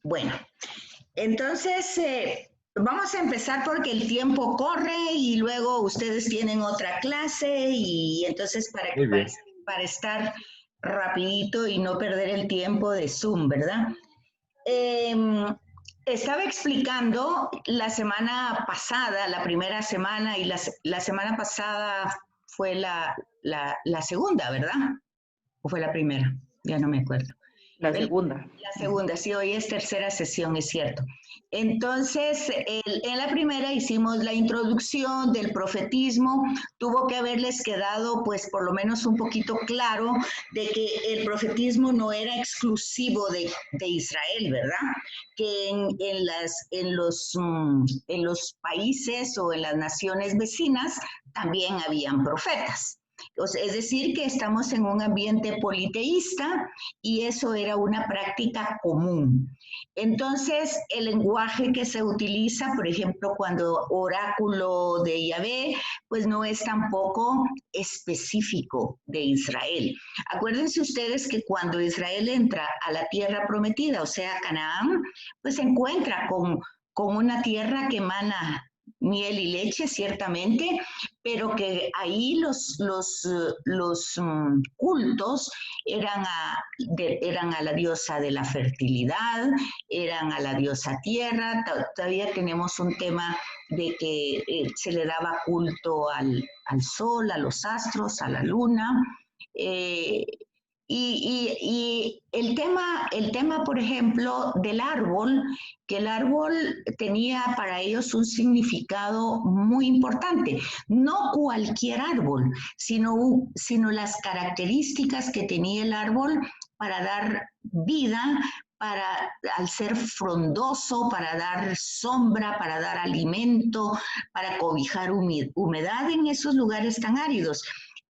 Bueno, entonces vamos a empezar porque el tiempo corre y luego ustedes tienen otra clase y entonces Muy bien. para estar rapidito y no perder el tiempo de Zoom, ¿verdad? Eh, Estaba explicando la semana pasada, la primera semana y la semana pasada fue la segunda, ¿verdad? ¿O fue la primera? Ya no me acuerdo. La El, segunda. la segunda, sí, hoy es tercera sesión, es cierto. Entonces, en la primera hicimos la introducción del profetismo, tuvo que haberles quedado pues por lo menos un poquito claro de que el profetismo no era exclusivo de Israel, ¿verdad? Que en los países o en las naciones vecinas también habían profetas. Es decir, que estamos en un ambiente politeísta y eso era una práctica común. Entonces, el lenguaje que se utiliza, por ejemplo, cuando oráculo de Yahvé, pues no es tampoco específico de Israel. Acuérdense ustedes que cuando Israel entra a la tierra prometida, o sea, Canaán, pues se encuentra con una tierra que emana miel y leche, ciertamente, pero que ahí los cultos eran a la diosa de la fertilidad, eran a la diosa tierra, todavía tenemos un tema de que se le daba culto al sol, a los astros, a la luna. Eh, y el tema, por ejemplo, del árbol, que el árbol tenía para ellos un significado muy importante. No cualquier árbol, sino las características que tenía el árbol para dar vida, al ser frondoso, para dar sombra, para dar alimento, para cobijar humedad en esos lugares tan áridos.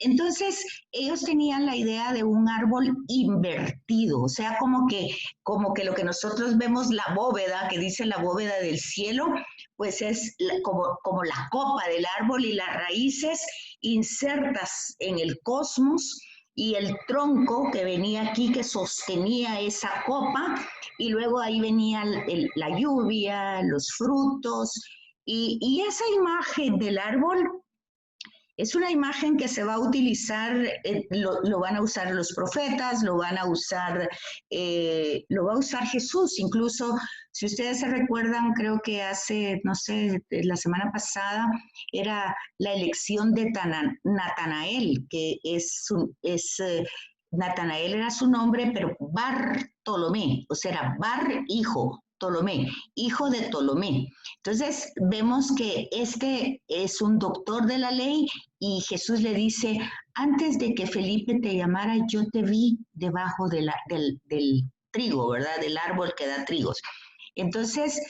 Entonces, ellos tenían la idea de un árbol invertido, o sea, como que lo que nosotros vemos, la bóveda, que dice la bóveda del cielo, pues es como la copa del árbol y las raíces insertas en el cosmos y el tronco que venía aquí, que sostenía esa copa, y luego ahí venía la lluvia, los frutos, y esa imagen del árbol es una imagen que se va a utilizar, lo van a usar los profetas, lo va a usar Jesús. Incluso, si ustedes se recuerdan, creo que hace, no sé, la semana pasada era la elección de Natanael, que Natanael era su nombre, pero Bartolomé, o sea, era hijo, Ptolomé, hijo de Ptolomé. Entonces, vemos que este es un doctor de la ley y Jesús le dice, antes de que Felipe te llamara, yo te vi debajo del trigo, ¿verdad? Del árbol que da trigos. Entonces,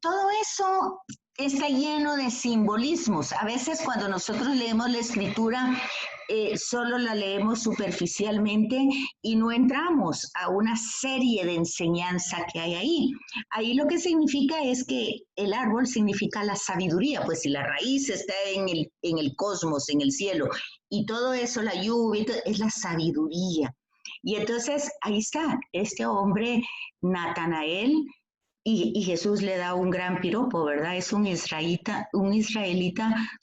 todo eso está lleno de simbolismos. A veces cuando nosotros leemos la escritura, solo la leemos superficialmente y no entramos a una serie de enseñanza que hay ahí. Ahí lo que significa es que el árbol significa la sabiduría, pues si la raíz está en el cosmos, en el cielo, y todo eso, la lluvia, es la sabiduría. Y entonces ahí está, este hombre, Natanael, y Jesús le da un gran piropo, ¿verdad? Es un israelita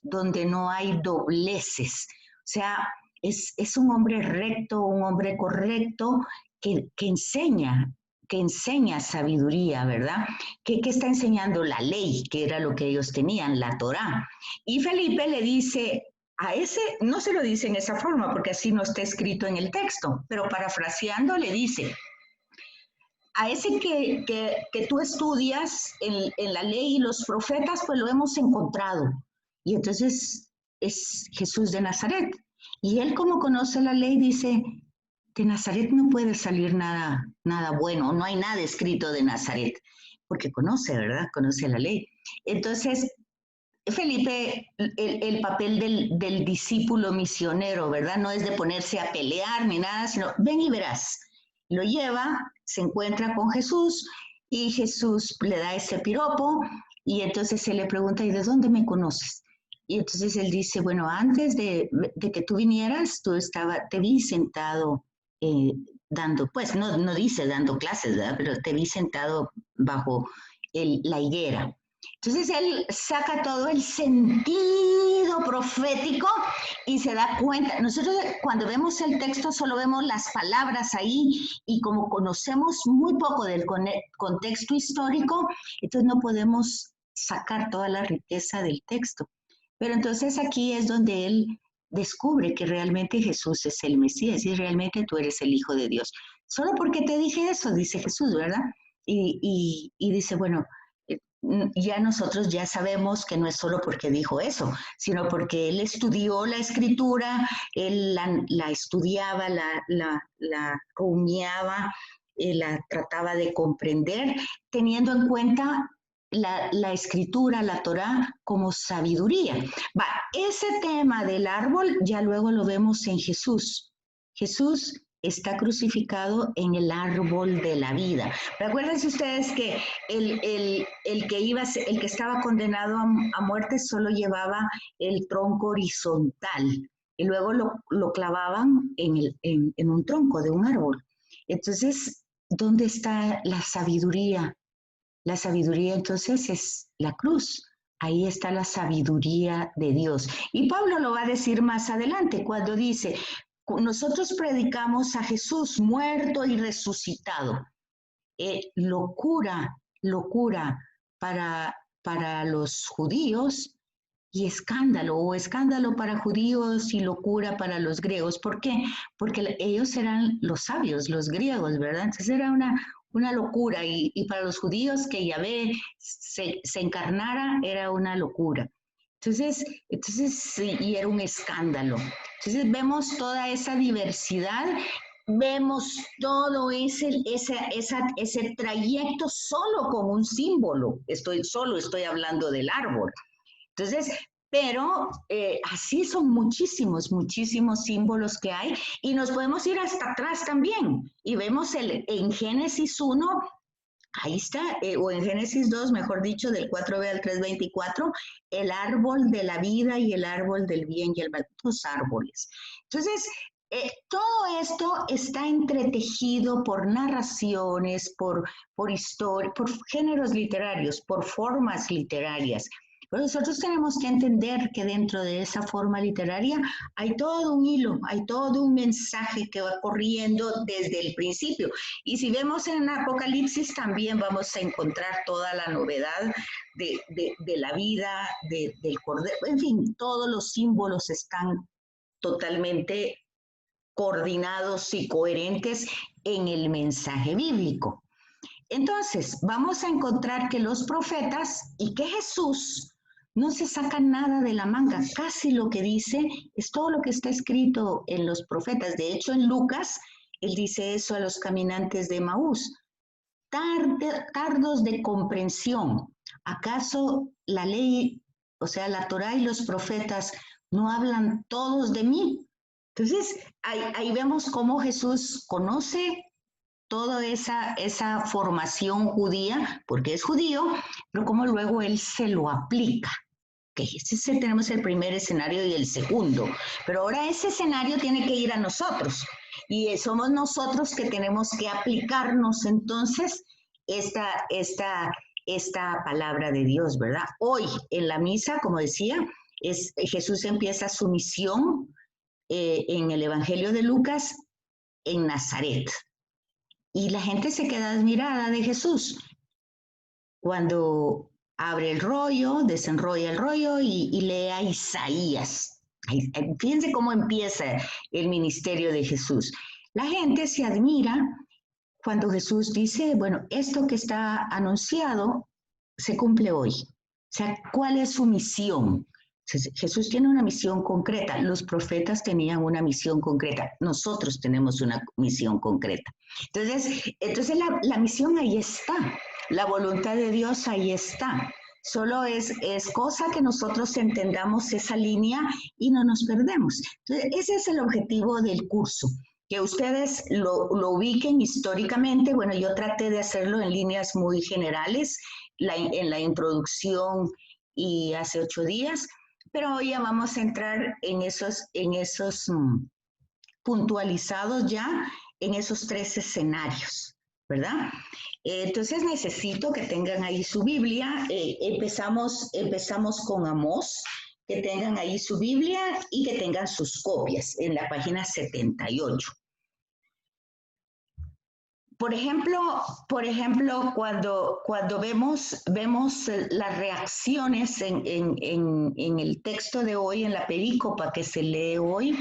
donde no hay dobleces. O sea, es un hombre recto, un hombre correcto que enseña sabiduría, ¿verdad? Que está enseñando la ley, que era lo que ellos tenían, la Torá. Y Felipe le dice, a ese no se lo dice en esa forma, porque así no está escrito en el texto, pero parafraseando le dice, a ese que tú estudias en la ley y los profetas, pues lo hemos encontrado. Y entonces es Jesús de Nazaret. Y él como conoce la ley dice, de Nazaret no puede salir nada bueno, no hay nada escrito de Nazaret, porque conoce, ¿verdad? Conoce la ley. Entonces, Felipe, el papel del discípulo misionero, ¿verdad? No es de ponerse a pelear ni nada, sino ven y verás. Lo lleva, se encuentra con Jesús y Jesús le da ese piropo y entonces se le pregunta, ¿y de dónde me conoces? Y entonces él dice, bueno, antes de que tú vinieras, te vi sentado dando, pues no dice dando clases, ¿verdad? Pero te vi sentado bajo la higuera. Entonces él saca todo el sentido profético y se da cuenta. Nosotros cuando vemos el texto solo vemos las palabras ahí y como conocemos muy poco del contexto histórico, entonces no podemos sacar toda la riqueza del texto. Pero entonces aquí es donde él descubre que realmente Jesús es el Mesías y realmente tú eres el Hijo de Dios. Solo porque te dije eso, dice Jesús, ¿verdad? Y dice, bueno, ya nosotros ya sabemos que no es solo porque dijo eso, sino porque él estudió la escritura, él la estudiaba, la rumiaba, la trataba de comprender, teniendo en cuenta la escritura, la Torá, como sabiduría. Va, ese tema del árbol ya luego lo vemos en Jesús. Jesús está crucificado en el árbol de la vida. Recuerden ustedes que el que estaba condenado a muerte solo llevaba el tronco horizontal y luego lo clavaban en un tronco de un árbol. Entonces, ¿dónde está la sabiduría? La sabiduría entonces es la cruz. Ahí está la sabiduría de Dios. Y Pablo lo va a decir más adelante cuando dice, nosotros predicamos a Jesús muerto y resucitado. Locura, locura para los judíos y escándalo, o escándalo para judíos y locura para los griegos. ¿Por qué? Porque ellos eran los sabios, los griegos, ¿verdad? Entonces era una locura y para los judíos que Yahvé se encarnara era una locura. Entonces sí, y era un escándalo. Entonces vemos toda esa diversidad, vemos todo ese trayecto solo con un símbolo. Estoy hablando del árbol. Entonces, pero así son muchísimos, muchísimos símbolos que hay y nos podemos ir hasta atrás también. Y vemos en Génesis 1, ahí está, o en Génesis 2, mejor dicho, del 4b al 3:24, el árbol de la vida y el árbol del bien y el mal, dos árboles. Entonces, todo esto está entretejido por narraciones, por historia, por géneros literarios, por formas literarias. Pero nosotros tenemos que entender que dentro de esa forma literaria hay todo un hilo, hay todo un mensaje que va corriendo desde el principio. Y si vemos en Apocalipsis también vamos a encontrar toda la novedad de la vida, del Cordero. En fin, todos los símbolos están totalmente coordinados y coherentes en el mensaje bíblico. Entonces, vamos a encontrar que los profetas y que Jesús no se sacan nada de la manga. Casi lo que dice es todo lo que está escrito en los profetas. De hecho, en Lucas, él dice eso a los caminantes de Maús. Tardos de comprensión. ¿Acaso la ley, o sea, la Torá y los profetas no hablan todos de mí? Entonces, ahí vemos cómo Jesús conoce toda esa formación judía, porque es judío, pero cómo luego él se lo aplica. Que ese tenemos el primer escenario y el segundo, pero ahora ese escenario tiene que ir a nosotros y somos nosotros que tenemos que aplicarnos entonces esta palabra de Dios, ¿verdad? Hoy en la misa, como decía, Jesús empieza su misión en el Evangelio de Lucas en Nazaret. Y la gente se queda admirada de Jesús cuando abre el rollo, desenrolla el rollo y lee a Isaías. Fíjense cómo empieza el ministerio de Jesús. La gente se admira cuando Jesús dice, bueno, esto que está anunciado se cumple hoy. O sea, ¿cuál es su misión? Jesús tiene una misión concreta, los profetas tenían una misión concreta, nosotros tenemos una misión concreta. Entonces la misión ahí está, la voluntad de Dios ahí está. Solo es cosa que nosotros entendamos esa línea y no nos perdemos. Entonces, ese es el objetivo del curso, que ustedes lo ubiquen históricamente. Bueno, yo traté de hacerlo en líneas muy generales, en la introducción y hace 8 días, pero hoy ya vamos a entrar en esos puntualizados ya en esos tres escenarios, ¿verdad? Entonces necesito que tengan ahí su Biblia. Empezamos con Amós, que tengan ahí su Biblia y que tengan sus copias en la página 78. Por ejemplo, cuando vemos las reacciones en el texto de hoy, en la perícopa que se lee hoy,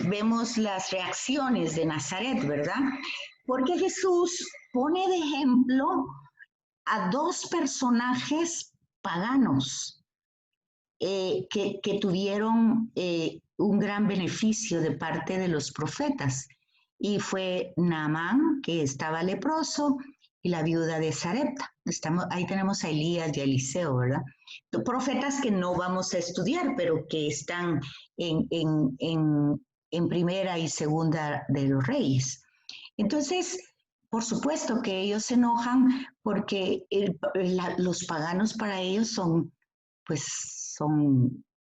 vemos las reacciones de Nazaret, ¿verdad? Porque Jesús pone de ejemplo a dos personajes paganos que tuvieron un gran beneficio de parte de los profetas. Y fue Naamán, que estaba leproso, y la viuda de Sarepta. Ahí tenemos a Elías y a Eliseo, ¿verdad? Profetas que no vamos a estudiar, pero que están en primera y segunda de los reyes. Entonces, por supuesto que ellos se enojan porque los paganos para ellos son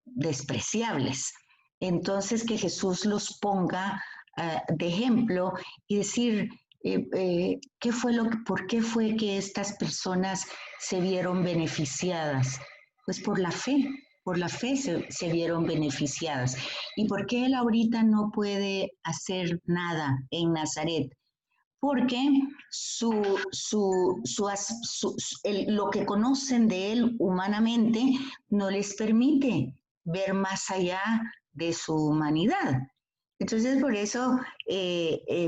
despreciables. Entonces, que Jesús los ponga de ejemplo y decir por qué fue que estas personas se vieron beneficiadas. Pues por la fe se vieron beneficiadas. ¿Y por qué él ahorita no puede hacer nada en Nazaret? Porque lo que conocen de él humanamente no les permite ver más allá de su humanidad. Entonces, por eso,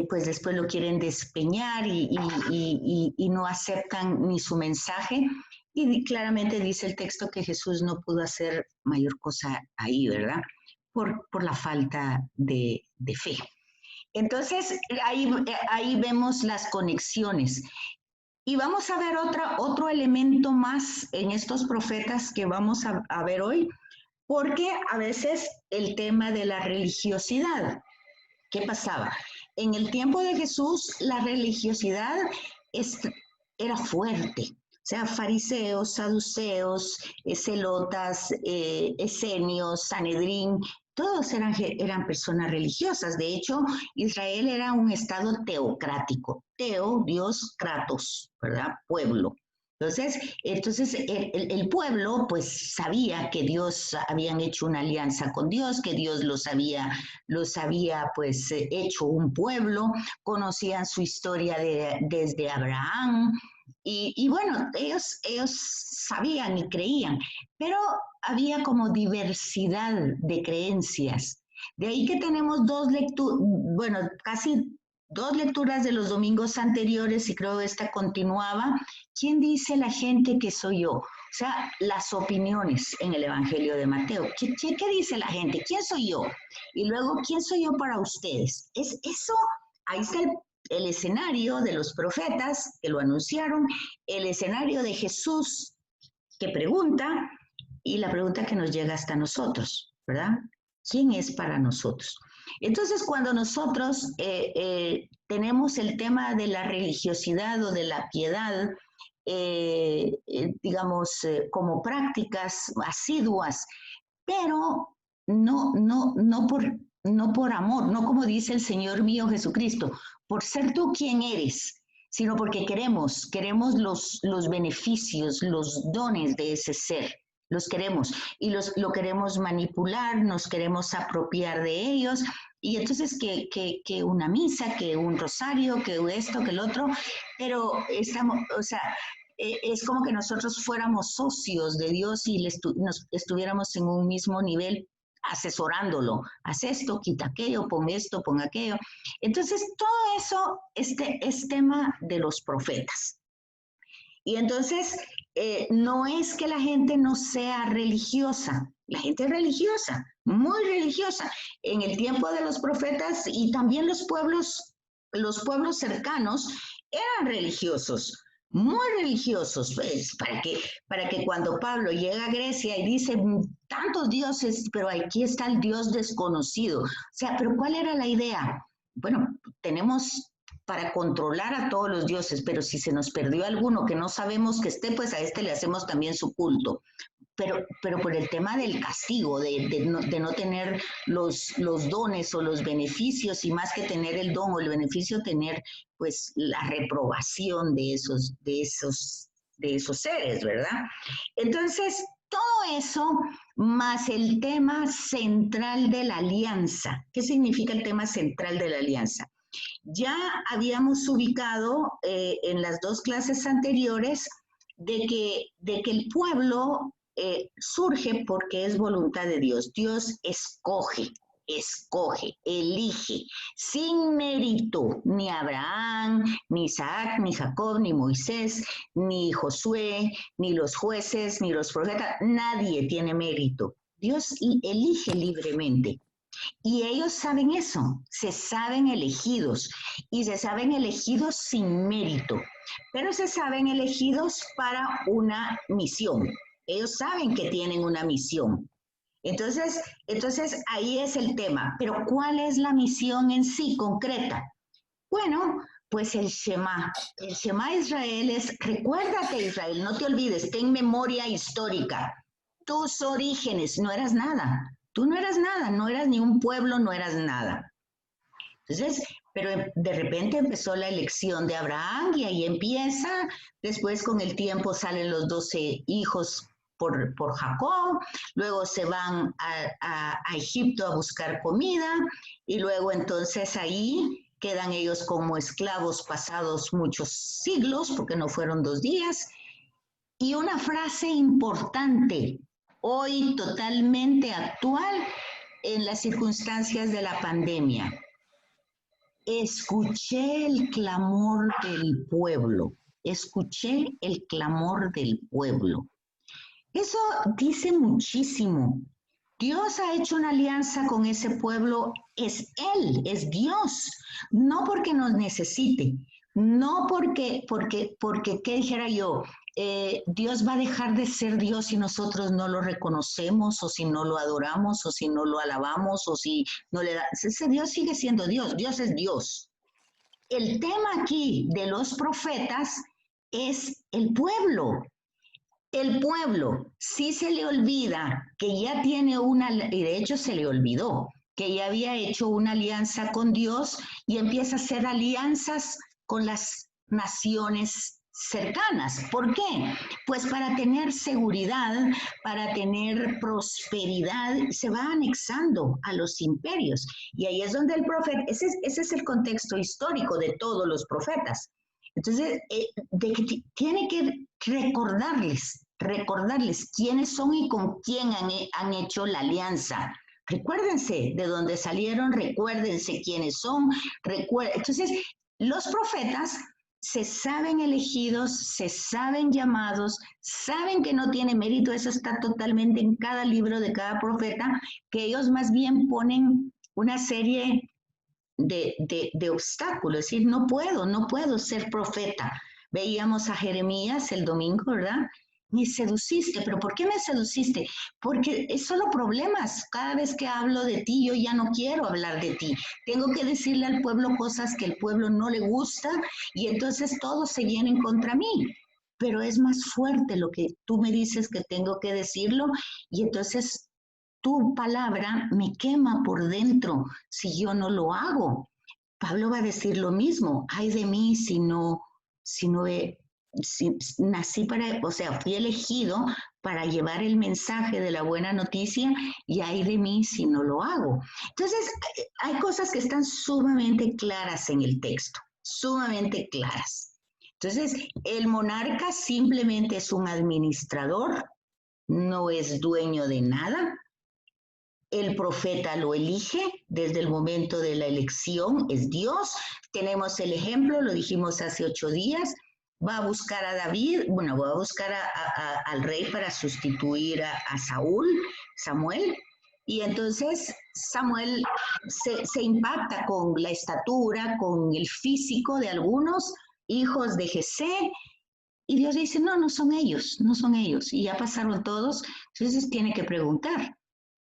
pues después lo quieren despeñar y no aceptan ni su mensaje. Y claramente dice el texto que Jesús no pudo hacer mayor cosa ahí, ¿verdad? Por la falta de fe. Entonces, ahí vemos las conexiones. Y vamos a ver otro elemento más en estos profetas que vamos a ver hoy, porque a veces el tema de la religiosidad, ¿qué pasaba? En el tiempo de Jesús, la religiosidad era fuerte. O sea, fariseos, saduceos, celotas, esenios, Sanedrín, todos eran personas religiosas. De hecho, Israel era un estado teocrático. Teo, Dios, kratos, ¿verdad? Pueblo. Entonces el pueblo pues sabía que Dios habían hecho una alianza con Dios, que Dios los había pues hecho un pueblo, conocían su historia desde Abraham y bueno, ellos sabían y creían, pero había como diversidad de creencias. De ahí que tenemos casi dos lecturas de los domingos anteriores y creo esta continuaba. ¿Quién dice la gente que soy yo? O sea, las opiniones en el Evangelio de Mateo. ¿Qué dice la gente? ¿Quién soy yo? Y luego, ¿quién soy yo para ustedes? Ahí está el escenario de los profetas que lo anunciaron, el escenario de Jesús que pregunta y la pregunta que nos llega hasta nosotros, ¿verdad? ¿Quién es para nosotros? Entonces, cuando nosotros tenemos el tema de la religiosidad o de la piedad, como prácticas asiduas, pero no por amor, no como dice el Señor mío Jesucristo, por ser tú quien eres, sino porque queremos los beneficios, los dones de ese ser. Los queremos y lo queremos manipular, nos queremos apropiar de ellos y entonces que una misa, que un rosario, que esto, que el otro, pero es como que nosotros fuéramos socios de Dios y nos estuviéramos en un mismo nivel asesorándolo, haz esto, quita aquello, pon esto, pon aquello. Entonces todo eso es tema de los profetas. Y entonces, no es que la gente no sea religiosa, la gente es religiosa, muy religiosa. En el tiempo de los profetas y también los pueblos cercanos eran religiosos, muy religiosos, pues, para que cuando Pablo llega a Grecia y dice tantos dioses, pero aquí está el Dios desconocido. O sea, pero ¿cuál era la idea? Bueno, tenemos para controlar a todos los dioses, pero si se nos perdió alguno que no sabemos que esté, pues a este le hacemos también su culto. pero por el tema del castigo, de no tener los dones o los beneficios, y más que tener el don o el beneficio, tener pues la reprobación de esos seres, ¿verdad? Entonces, todo eso, más el tema central de la alianza. ¿Qué significa el tema central de la alianza? Ya habíamos ubicado en las dos clases anteriores de que el pueblo surge porque es voluntad de Dios. Dios escoge, elige, sin mérito, ni Abraham, ni Isaac, ni Jacob, ni Moisés, ni Josué, ni los jueces, ni los profetas, nadie tiene mérito. Dios elige libremente. Y ellos saben eso, se saben elegidos, y se saben elegidos sin mérito, pero se saben elegidos para una misión. Ellos saben que tienen una misión. Entonces ahí es el tema. Pero ¿cuál es la misión en sí concreta? Bueno, pues el Shema. El Shema Israel es, recuérdate Israel, no te olvides, ten memoria histórica. Tus orígenes, no eras nada. Tú no eras nada, no eras ni un pueblo, no eras nada. Entonces, pero de repente empezó la elección de Abraham y ahí empieza. Después con el tiempo salen los 12 hijos por Jacob, luego se van a Egipto a buscar comida y luego entonces ahí quedan ellos como esclavos pasados muchos siglos, porque no fueron 2 días. Y una frase importante, hoy totalmente actual en las circunstancias de la pandemia. Escuché el clamor del pueblo, escuché el clamor del pueblo. Eso dice muchísimo. Dios ha hecho una alianza con ese pueblo, es Él, es Dios, no porque nos necesite, no porque ¿qué dijera yo? Dios va a dejar de ser Dios si nosotros no lo reconocemos, o si no lo adoramos, o si no lo alabamos, o si no le da. Ese Dios sigue siendo Dios, Dios es Dios. El tema aquí de los profetas es el pueblo. El pueblo, si se le olvida que ya tiene y de hecho se le olvidó, que ya había hecho una alianza con Dios y empieza a hacer alianzas con las naciones cercanas. ¿Por qué? Pues para tener seguridad, para tener prosperidad, se va anexando a los imperios. Y ahí es donde el profeta, ese es el contexto histórico de todos los profetas. Entonces, tiene que recordarles quiénes son y con quién han hecho la alianza. Recuérdense de dónde salieron, recuérdense quiénes son. Entonces, los profetas se saben elegidos, se saben llamados, saben que no tiene mérito, eso está totalmente en cada libro de cada profeta, que ellos más bien ponen una serie de obstáculos, es decir, no puedo ser profeta. Veíamos a Jeremías el domingo, ¿verdad? Me seduciste, pero ¿por qué me seduciste? Porque es solo problemas. Cada vez que hablo de ti, yo ya no quiero hablar de ti. Tengo que decirle al pueblo cosas que al pueblo no le gusta y entonces todos se vienen contra mí. Pero es más fuerte lo que tú me dices que tengo que decirlo y entonces tu palabra me quema por dentro si yo no lo hago. Pablo va a decir lo mismo, ay de mí si nací para, o sea, fui elegido para llevar el mensaje de la buena noticia y ay de mí si no lo hago. Entonces, hay cosas que están sumamente claras en el texto, sumamente claras. Entonces, el monarca simplemente es un administrador, no es dueño de nada. El profeta lo elige desde el momento de la elección, es Dios. Tenemos el ejemplo, lo dijimos hace 8 días, va a buscar a David, bueno, va a buscar al rey para sustituir a Samuel, y entonces Samuel se impacta con la estatura, con el físico de algunos hijos de Jesé, y Dios dice, no son ellos, y ya pasaron todos, entonces tiene que preguntar.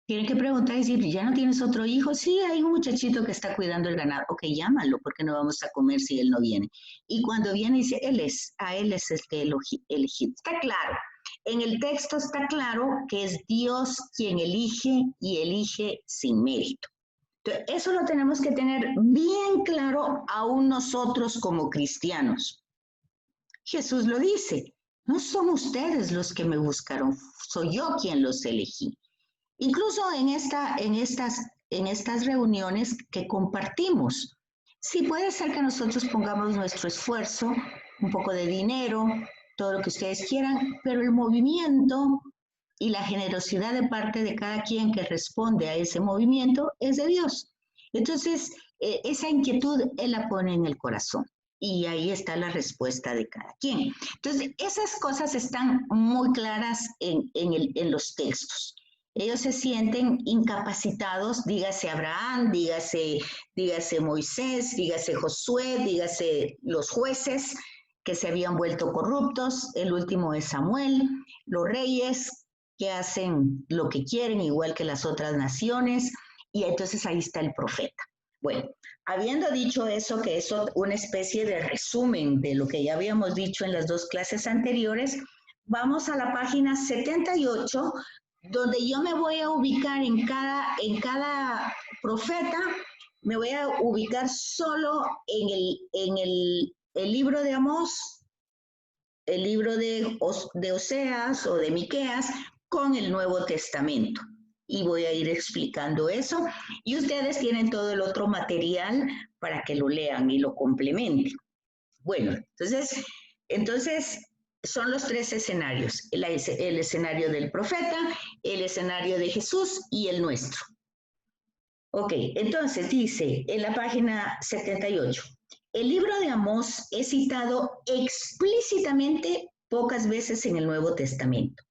Tienen que preguntar y decir, ¿ya no tienes otro hijo? Sí, hay un muchachito que está cuidando el ganado. Ok, llámalo, porque no vamos a comer si él no viene. Y cuando viene dice, a él es el que elegí. Está claro. En el texto está claro que es Dios quien elige y elige sin mérito. Entonces, eso lo tenemos que tener bien claro aún nosotros como cristianos. Jesús lo dice, no son ustedes los que me buscaron, soy yo quien los elegí. Incluso en estas reuniones que compartimos, sí puede ser que nosotros pongamos nuestro esfuerzo, un poco de dinero, todo lo que ustedes quieran, pero el movimiento y la generosidad de parte de cada quien que responde a ese movimiento es de Dios. Entonces, esa inquietud Él la pone en el corazón y ahí está la respuesta de cada quien. Entonces, esas cosas están muy claras en los textos. Ellos se sienten incapacitados, dígase Abraham, dígase Moisés, dígase Josué, dígase los jueces que se habían vuelto corruptos, el último es Samuel, los reyes que hacen lo que quieren, igual que las otras naciones, y entonces ahí está el profeta. Bueno, habiendo dicho eso, que es una especie de resumen de lo que ya habíamos dicho en las dos clases anteriores, vamos a la página 78, donde yo me voy a ubicar en cada profeta, me voy a ubicar solo en el libro de Amós, el libro de Oseas o de Miqueas, con el Nuevo Testamento. Y voy a ir explicando eso. Y ustedes tienen todo el otro material para que lo lean y lo complementen. Bueno, entonces son los tres escenarios. El escenario del profeta, el escenario de Jesús y el nuestro. Ok, entonces dice en la página 78, el libro de Amós es citado explícitamente pocas veces en el Nuevo Testamento.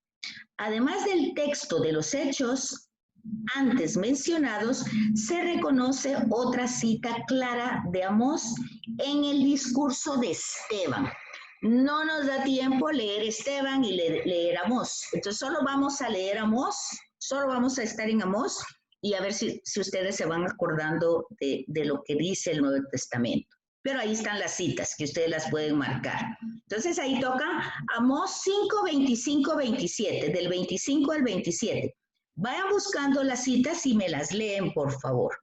Además del texto de los Hechos antes mencionados, se reconoce otra cita clara de Amós en el discurso de Esteban. No nos da tiempo leer Esteban y leer Amós. Entonces solo vamos a leer Amós, solo vamos a estar en Amós y a ver si ustedes se van acordando de lo que dice el Nuevo Testamento. Pero ahí están las citas que ustedes las pueden marcar. Entonces ahí toca Amós 5, 25, 27, del 25 al 27. Vayan buscando las citas y me las leen, por favor.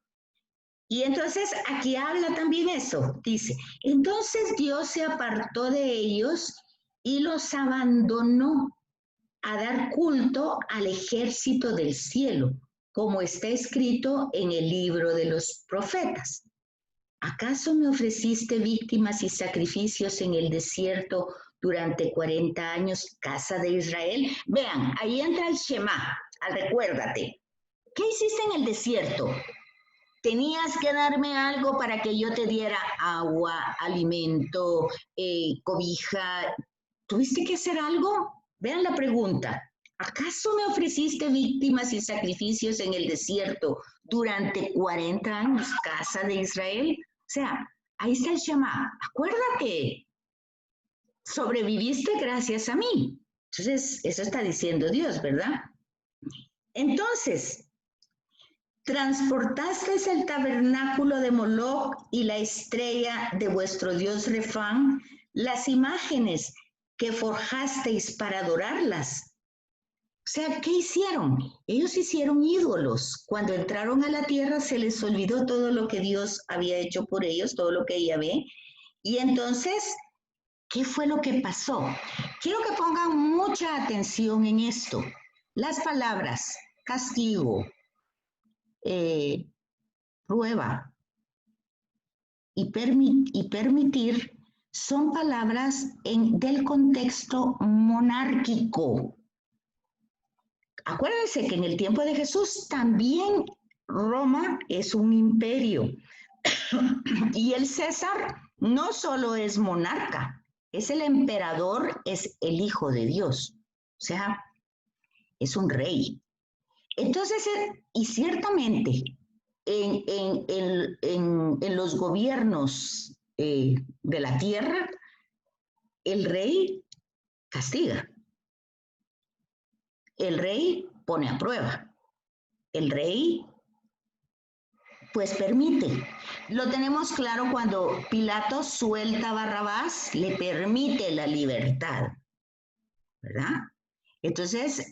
Y entonces aquí habla también eso. Dice, entonces Dios se apartó de ellos y los abandonó a dar culto al ejército del cielo, como está escrito en el libro de los profetas. ¿Acaso me ofreciste víctimas y sacrificios en el desierto durante 40 años, casa de Israel? Vean, ahí entra el Shema, recuérdate. ¿Qué hiciste en el desierto? Tenías que darme algo para que yo te diera agua, alimento, cobija. ¿Tuviste que hacer algo? Vean la pregunta. ¿Acaso me ofreciste víctimas y sacrificios en el desierto durante 40 años, casa de Israel? O sea, ahí está el Shema. Acuérdate, sobreviviste gracias a mí. Entonces, eso está diciendo Dios, ¿verdad? Entonces, transportasteis el tabernáculo de Moloch y la estrella de vuestro dios Refán, las imágenes que forjasteis para adorarlas. O sea, ¿qué hicieron? Ellos hicieron ídolos. Cuando entraron a la tierra se les olvidó todo lo que Dios había hecho por ellos, todo lo que ella ve. Y entonces, ¿qué fue lo que pasó? Quiero que pongan mucha atención en esto. Las palabras castigo, prueba y permitir son palabras del contexto monárquico. Acuérdense que en el tiempo de Jesús también Roma es un imperio y el César no solo es monarca, es el emperador, es el hijo de Dios, o sea, es un rey. Entonces, y ciertamente en los gobiernos de la tierra, el rey castiga. El rey pone a prueba. El rey, pues permite. Lo tenemos claro cuando Pilato suelta a Barrabás, le permite la libertad, ¿verdad? Entonces,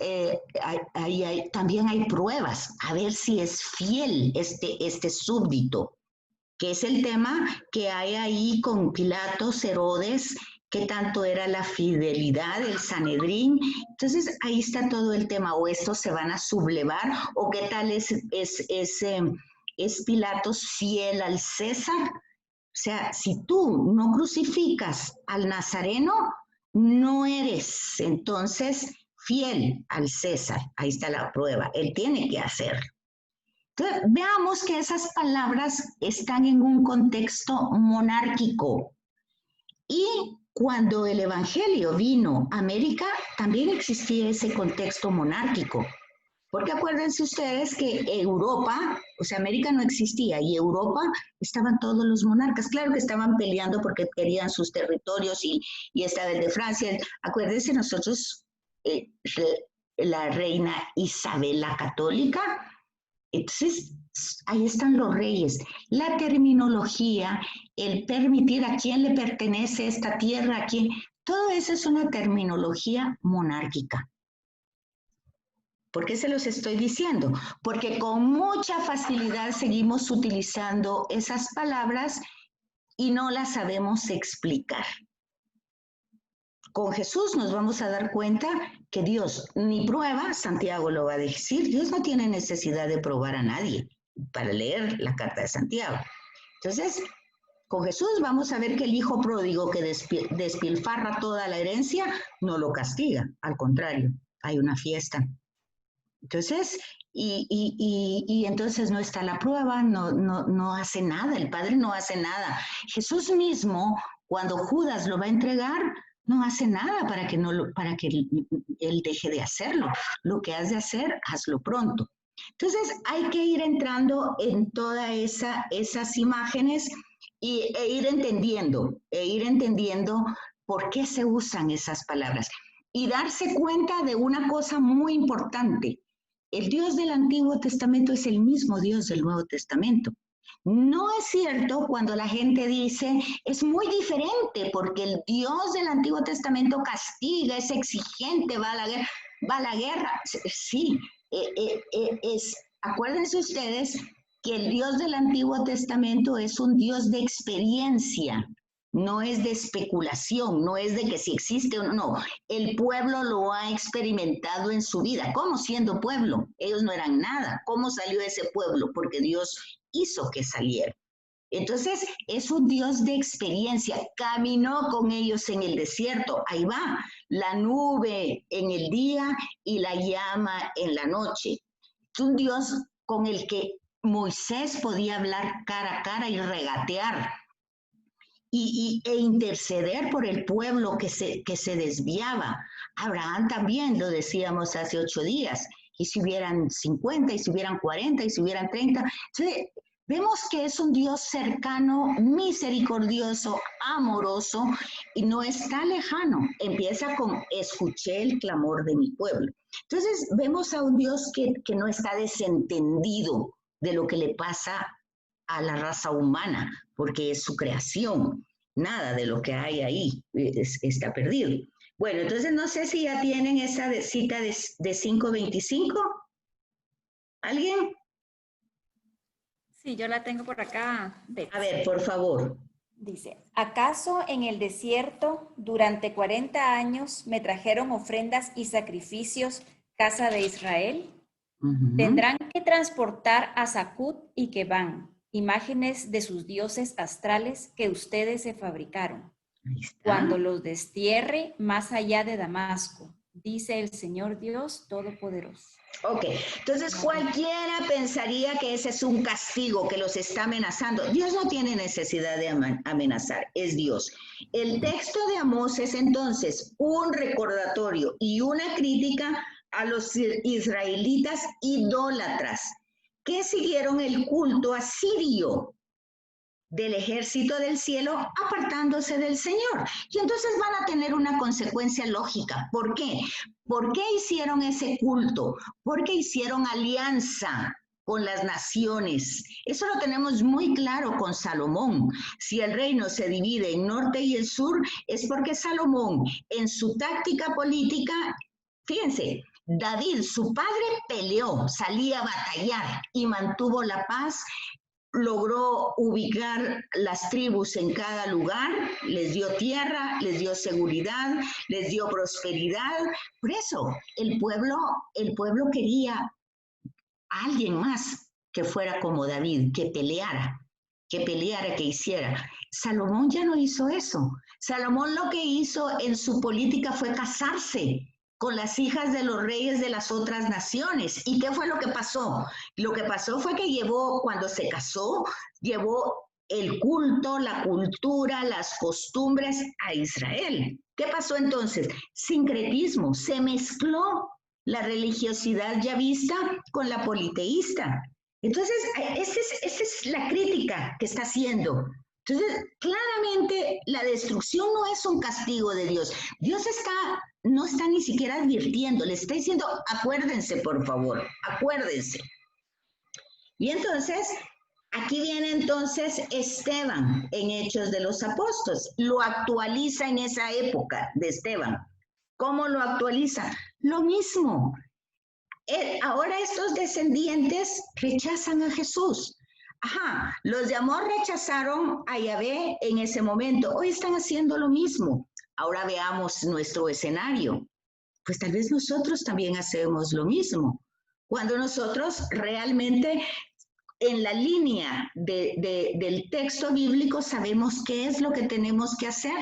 también hay pruebas, a ver si es fiel este súbdito, que es el tema que hay ahí con Pilatos, Herodes, qué tanto era la fidelidad del Sanedrín. Entonces, ahí está todo el tema, o estos se van a sublevar, o qué tal es Pilatos fiel al César. O sea, si tú no crucificas al Nazareno, no eres entonces fiel al César. Ahí está la prueba, él tiene que hacerlo. Entonces, veamos que esas palabras están en un contexto monárquico. Y cuando el Evangelio vino a América, también existía ese contexto monárquico. Porque acuérdense ustedes que Europa, o sea, América no existía, y Europa estaban todos los monarcas. Claro que estaban peleando porque querían sus territorios y esta vez de Francia. Acuérdense nosotros, la reina Isabel la Católica. Entonces, ahí están los reyes. La terminología, el permitir a quién le pertenece esta tierra, a quién, todo eso es una terminología monárquica. ¿Por qué se los estoy diciendo? Porque con mucha facilidad seguimos utilizando esas palabras y no las sabemos explicar. Con Jesús nos vamos a dar cuenta que Dios ni prueba, Santiago lo va a decir, Dios no tiene necesidad de probar a nadie para leer la carta de Santiago. Entonces, con Jesús vamos a ver que el hijo pródigo que despilfarra toda la herencia no lo castiga, al contrario, hay una fiesta. Entonces, y entonces no está la prueba, no hace nada, el Padre no hace nada. Jesús mismo, cuando Judas lo va a entregar, no hace nada para que él deje de hacerlo. Lo que has de hacer, hazlo pronto. Entonces, hay que ir entrando en todas esas imágenes e ir entendiendo por qué se usan esas palabras. Y darse cuenta de una cosa muy importante. El Dios del Antiguo Testamento es el mismo Dios del Nuevo Testamento. No es cierto cuando la gente dice, es muy diferente porque el Dios del Antiguo Testamento castiga, es exigente, va a la guerra. Sí, acuérdense ustedes que el Dios del Antiguo Testamento es un Dios de experiencia, no es de especulación, no es de que si existe o no. El pueblo lo ha experimentado en su vida. ¿Cómo siendo pueblo? Ellos no eran nada. ¿Cómo salió ese pueblo? Porque Dios hizo que saliera. Entonces, es un Dios de experiencia. Caminó con ellos en el desierto. Ahí va, la nube en el día y la llama en la noche. Es un Dios con el que Moisés podía hablar cara a cara y regatear. E interceder por el pueblo que se desviaba. Abraham también, lo decíamos hace 8 días, y si hubieran 50, y si hubieran 40, y si hubieran 30. Entonces, vemos que es un Dios cercano, misericordioso, amoroso, y no está lejano. Empieza con, escuché el clamor de mi pueblo. Entonces, vemos a un Dios que no está desentendido de lo que le pasa a la raza humana, porque es su creación. Nada de lo que hay ahí está perdido. Bueno, entonces no sé si ya tienen esa cita de 5:25. ¿Alguien? Sí, yo la tengo por acá. A ver, por favor. Dice, ¿acaso en el desierto durante 40 años me trajeron ofrendas y sacrificios, casa de Israel? Tendrán que transportar a Sacut y Kebán, imágenes de sus dioses astrales que ustedes se fabricaron, cuando los destierre más allá de Damasco, dice el Señor Dios Todopoderoso. Ok, entonces cualquiera pensaría que ese es un castigo que los está amenazando. Dios no tiene necesidad de amenazar, es Dios. El texto de Amós es entonces un recordatorio y una crítica a los israelitas idólatras que siguieron el culto asirio del ejército del cielo apartándose del Señor. Y entonces van a tener una consecuencia lógica. ¿Por qué? ¿Por qué hicieron ese culto? Porque hicieron alianza con las naciones. Eso lo tenemos muy claro con Salomón. Si el reino se divide en norte y el sur, es porque Salomón, en su táctica política, Fíjense, David, su padre, peleó, salía a batallar y mantuvo la paz, logró ubicar las tribus en cada lugar, les dio tierra, les dio seguridad, les dio prosperidad. Por eso el pueblo quería a alguien más que fuera como David, que peleara, que hiciera. Salomón ya no hizo eso. Salomón lo que hizo en su política fue casarse con las hijas de los reyes de las otras naciones. ¿Y qué fue lo que pasó? Lo que pasó fue que cuando se casó, llevó el culto, la cultura, las costumbres a Israel. ¿Qué pasó entonces? Sincretismo, se mezcló la religiosidad yavista con la politeísta. Entonces, esa es la crítica que está haciendo. Entonces, claramente la destrucción no es un castigo de Dios. Dios no está ni siquiera advirtiendo, le está diciendo, acuérdense, por favor, acuérdense. Y entonces, aquí viene entonces Esteban en Hechos de los Apóstoles, lo actualiza en esa época de Esteban. ¿Cómo lo actualiza? Lo mismo. Ahora estos descendientes rechazan a Jesús. Ajá, los de Amor rechazaron a Yahvé en ese momento. Hoy están haciendo lo mismo. Ahora veamos nuestro escenario. Pues tal vez nosotros también hacemos lo mismo. Cuando nosotros realmente en la línea del texto bíblico sabemos qué es lo que tenemos que hacer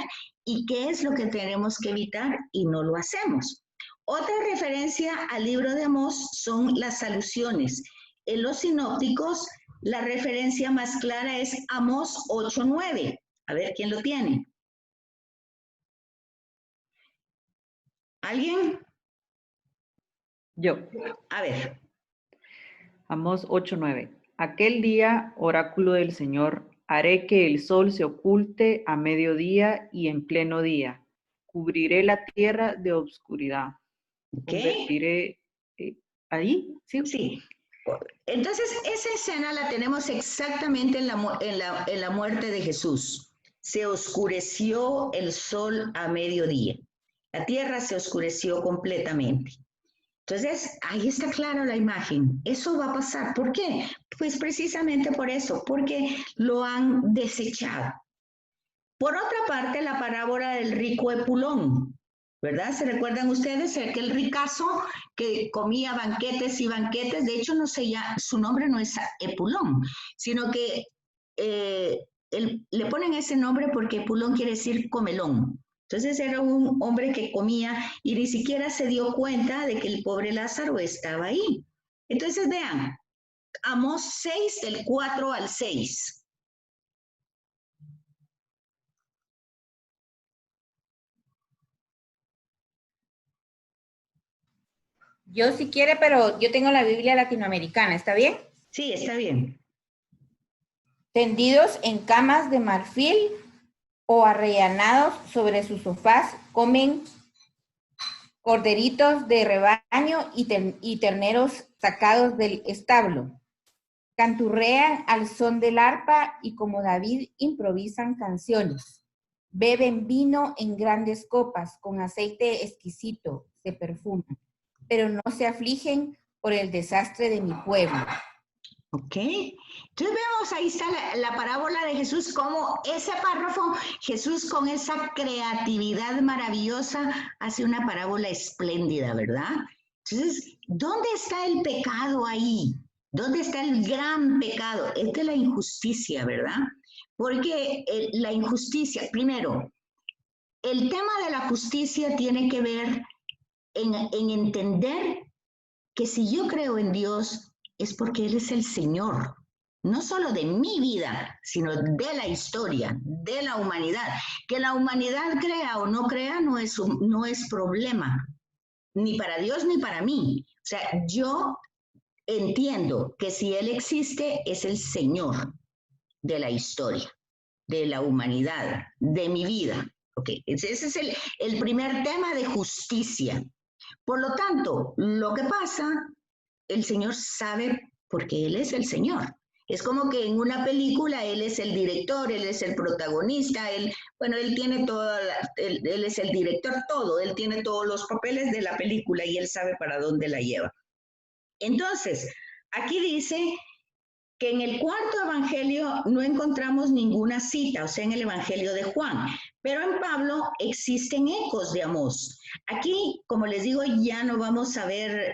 y qué es lo que tenemos que evitar y no lo hacemos. Otra referencia al libro de Amós son las alusiones. En los sinópticos, la referencia más clara es Amós 8:9. A ver, ¿quién lo tiene? ¿Alguien? Yo. A ver. Amós 8:9. Aquel día, oráculo del Señor, haré que el sol se oculte a mediodía y en pleno día. Cubriré la tierra de obscuridad. Convertiré ahí, ¿sí? Sí. Entonces, esa escena la tenemos exactamente en la muerte de Jesús. Se oscureció el sol a mediodía. La tierra se oscureció completamente. Entonces, ahí está clara la imagen. Eso va a pasar. ¿Por qué? Pues precisamente por eso, porque lo han desechado. Por otra parte, la parábola del rico Epulón, ¿verdad? ¿Se recuerdan ustedes? Aquel ricazo que comía banquetes y banquetes. De hecho, no sé ya, su nombre no es Epulón, sino que le ponen ese nombre porque Epulón quiere decir comelón. Entonces era un hombre que comía y ni siquiera se dio cuenta de que el pobre Lázaro estaba ahí. Entonces vean, Amós 6 del 4 al 6. Yo si quiere, pero yo tengo la Biblia latinoamericana, ¿está bien? Sí, está bien. Tendidos en camas de marfil o arrellanados sobre sus sofás, comen corderitos de rebaño y terneros sacados del establo. Canturrean al son del arpa y como David improvisan canciones. Beben vino en grandes copas, con aceite exquisito, se perfuman, pero no se afligen por el desastre de mi pueblo. Ok, entonces vemos ahí está la parábola de Jesús, como ese párrafo, Jesús con esa creatividad maravillosa hace una parábola espléndida, ¿verdad? Entonces, ¿dónde está el pecado ahí? ¿Dónde está el gran pecado? Es de la injusticia, ¿verdad? Porque la injusticia, primero, el tema de la justicia tiene que ver en entender que si yo creo en Dios, es porque Él es el Señor, no solo de mi vida, sino de la historia, de la humanidad. Que la humanidad crea o no crea no es problema, ni para Dios ni para mí. O sea, yo entiendo que si Él existe, es el Señor de la historia, de la humanidad, de mi vida. Okay. Ese es el primer tema de justicia. Por lo tanto, lo que pasa, el Señor sabe porque Él es el Señor. Es como que en una película él es el director, él es el protagonista, él tiene él es el director, todo, él tiene todos los papeles de la película y él sabe para dónde la lleva. Entonces, aquí dice que en el cuarto evangelio no encontramos ninguna cita, o sea, en el evangelio de Juan, pero en Pablo existen ecos de Amós. Aquí, como les digo, ya no vamos a ver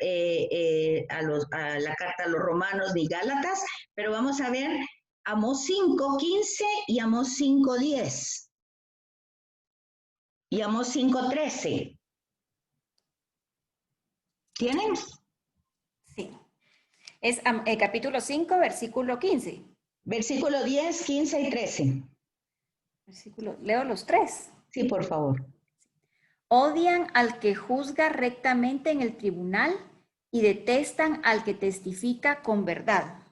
a la carta a los romanos ni Gálatas, pero vamos a ver Amós 5:15 y Amós 5:10 y Amós 5:13. ¿Tienen? Sí. Es el capítulo 5, versículo 15. Versículo 10, 15 y 13. Leo los 3. Sí, por favor. Odian al que juzga rectamente en el tribunal y detestan al que testifica con verdad.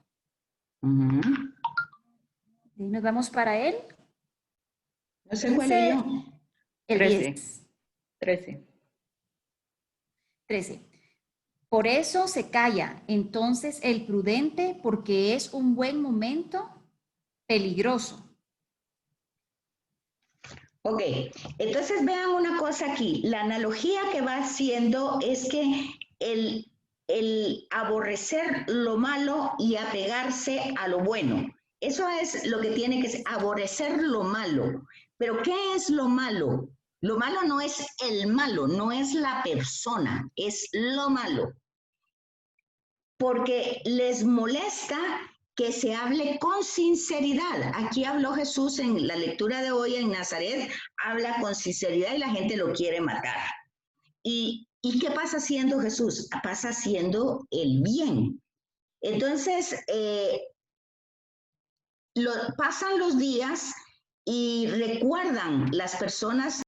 Y nos vamos para él. No sé cuál es yo. El 13. Por eso se calla entonces el prudente, porque es un buen momento peligroso. Ok, entonces vean una cosa aquí. La analogía que va haciendo es que el aborrecer lo malo y apegarse a lo bueno. Eso es lo que tiene que ser, aborrecer lo malo. Pero ¿qué es lo malo? Lo malo no es el malo, no es la persona, es lo malo. Porque les molesta que se hable con sinceridad. Aquí habló Jesús en la lectura de hoy en Nazaret, habla con sinceridad y la gente lo quiere matar. ¿Y qué pasa haciendo Jesús? Pasa haciendo el bien. Entonces, pasan los días y recuerdan las personas